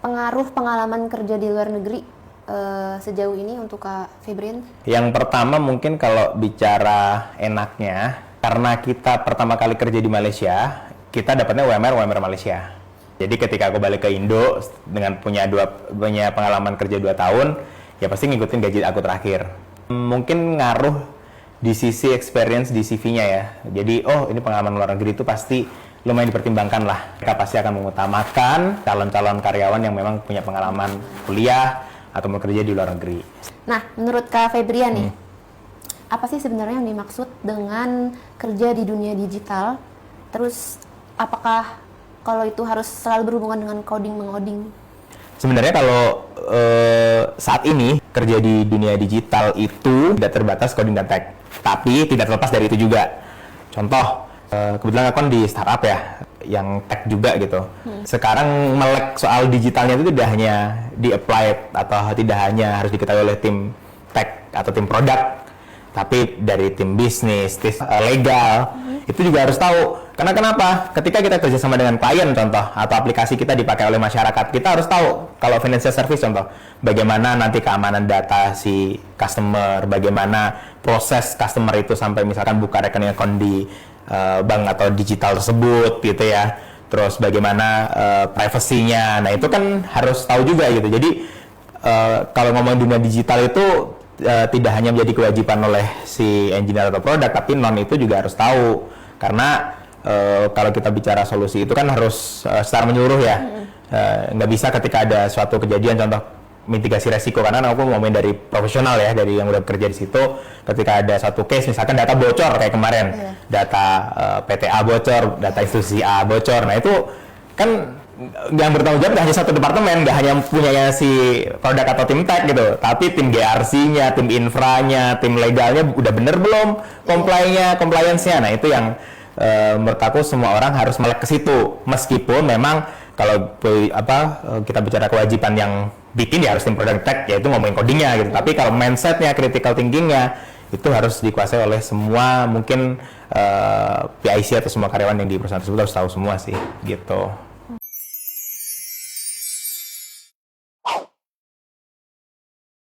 pengaruh pengalaman kerja di luar negeri sejauh ini untuk Kak Febrian? Yang pertama mungkin kalau bicara enaknya, karena kita pertama kali kerja di Malaysia, kita dapatnya UMR Malaysia. Jadi ketika aku balik ke Indo dengan punya pengalaman kerja 2 tahun, ya pasti ngikutin gaji aku terakhir. Mungkin ngaruh di sisi experience di CV-nya ya. Jadi ini pengalaman luar negeri itu pasti lumayan dipertimbangkan lah. Mereka pasti akan mengutamakan calon-calon karyawan yang memang punya pengalaman kuliah atau bekerja di luar negeri. Nah, menurut Kak Febrian nih, apa sih sebenarnya yang dimaksud dengan kerja di dunia digital? Terus, apakah kalau itu harus selalu berhubungan dengan coding-mengoding? Sebenarnya kalau saat ini kerja di dunia digital itu tidak terbatas coding dan tech, tapi tidak terlepas dari itu juga. Contoh, kebetulan aku kan di startup ya, yang tech juga gitu. Sekarang melek soal digitalnya itu tidak hanya di-apply atau tidak hanya harus diketahui oleh tim tech atau tim produk, tapi dari tim bisnis, tim legal, itu juga harus tahu. Karena kenapa? Ketika kita kerjasama dengan klien contoh, atau aplikasi kita dipakai oleh masyarakat, kita harus tahu kalau financial service contoh, bagaimana nanti keamanan data si customer, bagaimana proses customer itu sampai misalkan buka rekening account di bank atau digital tersebut gitu ya. Terus bagaimana privasinya. Nah, itu kan harus tahu juga gitu. Jadi kalau ngomong dunia digital itu tidak hanya menjadi kewajiban oleh si engineer atau produk, tapi non itu juga harus tahu. Karena kalau kita bicara solusi itu kan harus secara menyeluruh ya. Nggak bisa ketika ada suatu kejadian contoh mitigasi resiko, karena aku ngomongin dari profesional ya, dari yang udah bekerja di situ. Ketika ada satu case misalkan data bocor kayak kemarin, data PTA bocor, data institusi A bocor, nah itu kan yang bertanggung jawab nggak hanya satu departemen, nggak hanya punyanya si produk atau tim tech gitu, tapi tim GRC-nya, tim infranya, tim legalnya udah bener belum compliance-nya. Nah itu yang menurut aku semua orang harus melek ke situ, meskipun memang kalau kita bicara kewajiban yang bikin ya harus tim product tech, yaitu ngomongin codingnya gitu. Tapi kalau mindsetnya, critical thinkingnya itu harus dikuasai oleh semua mungkin PIC atau semua karyawan yang di perusahaan tersebut harus tahu semua sih gitu.